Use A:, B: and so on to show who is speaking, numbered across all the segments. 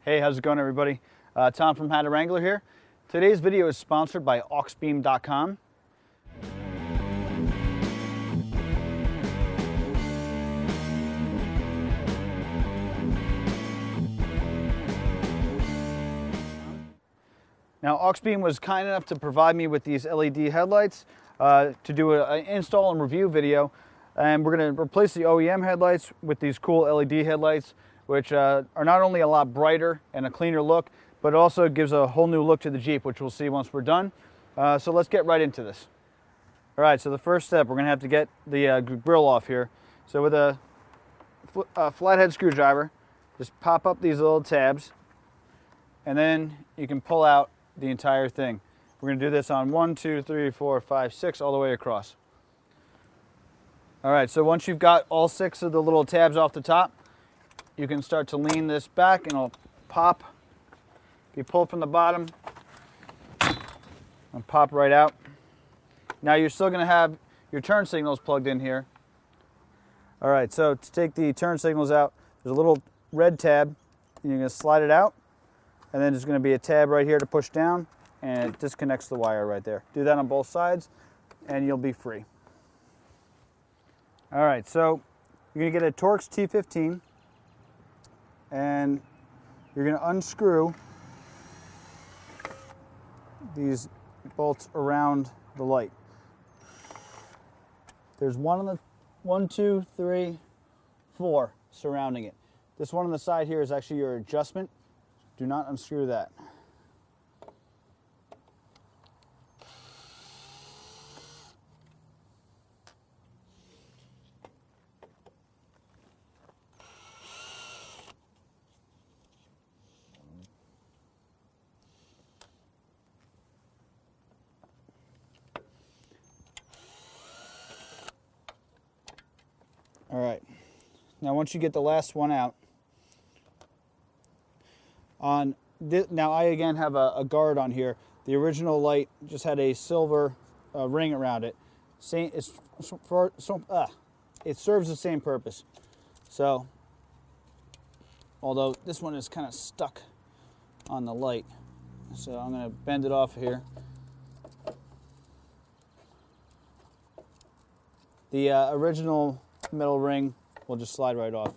A: Hey, how's it going, everybody? Tom from Wrangler here. Today's video is sponsored by Auxbeam.com. Now, Auxbeam was kind enough to provide me with these LED headlights to do an install and review video. And we're going to replace the OEM headlights with these cool LED headlights, which are not only a lot brighter and a cleaner look, but it also gives a whole new look to the Jeep, which we'll see once we're done. So let's get right into this. All right, so the first step, we're going to have to get the grill off here. So with a flathead screwdriver, just pop up these little tabs, and then you can pull out the entire thing. We're going to do this on 1, 2, 3, 4, 5, 6, all the way across. All right, so once you've got all 6 of the little tabs off the top, you can start to lean this back and it'll pop. If you pull from the bottom, and pop right out. Now you're still going to have your turn signals plugged in here. All right, so to take the turn signals out, there's a little red tab, and you're going to slide it out, and then there's going to be a tab right here to push down, and it disconnects the wire right there. Do that on both sides, and you'll be free. All right, so you're going to get a Torx T15, and you're going to unscrew these bolts around the light. There's one, 2, 3, 4 surrounding it. This one on the side here is actually your adjustment. Do not unscrew that. All right, now once you get the last one out, now I again have a guard on here. The original light just had a silver ring around it. It serves the same purpose. So, although this one is kind of stuck on the light, so I'm going to bend it off here. The original metal ring will just slide right off.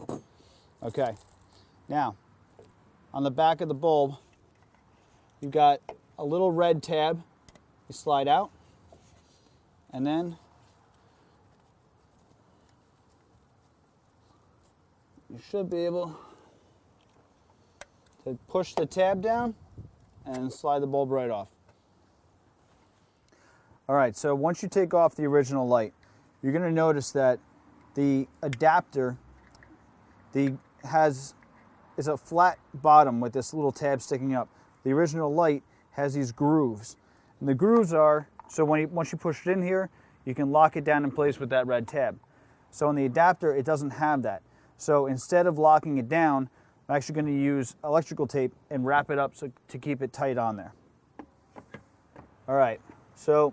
A: Okay, now on the back of the bulb, you've got a little red tab. You slide out, and then you should be able to push the tab down and slide the bulb right off. All right, so once you take off the original light, you're going to notice that the adapter is a flat bottom with this little tab sticking up. The original light has these grooves. And the grooves are, so once you push it in here, you can lock it down in place with that red tab. So in the adapter, it doesn't have that. So instead of locking it down, I'm actually going to use electrical tape and wrap it up to keep it tight on there. All right, so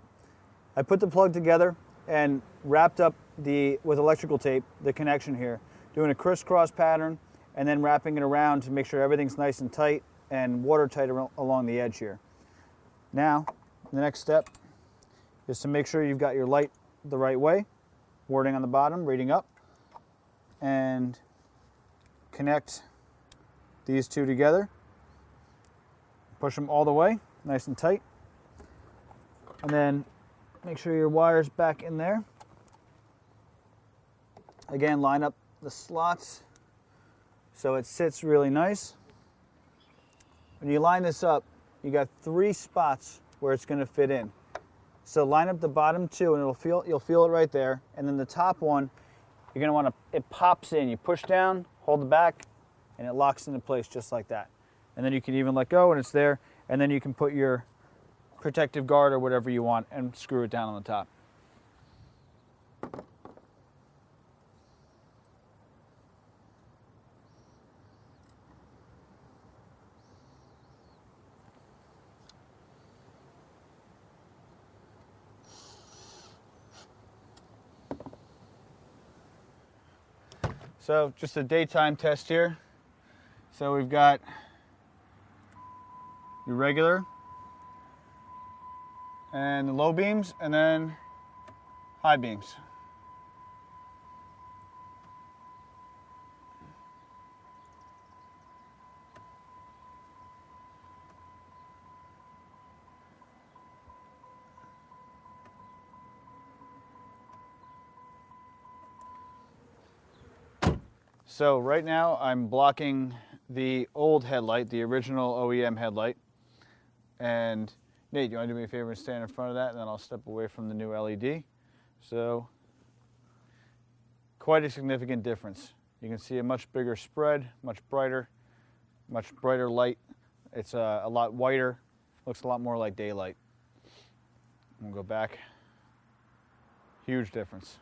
A: I put the plug together and wrapped up with electrical tape, the connection here, doing a crisscross pattern and then wrapping it around to make sure everything's nice and tight and watertight along the edge here. Now, the next step is to make sure you've got your light the right way, wording on the bottom, reading up, and connect these two together. Push them all the way, nice and tight, and then make sure your wire's back in there. Again, line up the slots so it sits really nice. When you line this up, you got 3 spots where it's going to fit in. So line up the bottom 2 and you'll feel it right there. And then the top one, you're going to want to, it pops in. You push down, hold it back, and it locks into place just like that. And then you can even let go and it's there. And then you can put your protective guard or whatever you want and screw it down on the top. So just a daytime test here. So we've got your regular, and the low beams, and then high beams. So right now I'm blocking the old headlight, the original OEM headlight. And Nate, you want to do me a favor and stand in front of that, and then I'll step away from the new LED. So quite a significant difference. You can see a much bigger spread, much brighter light. It's a lot whiter, looks a lot more like daylight. We'll go back. Huge difference.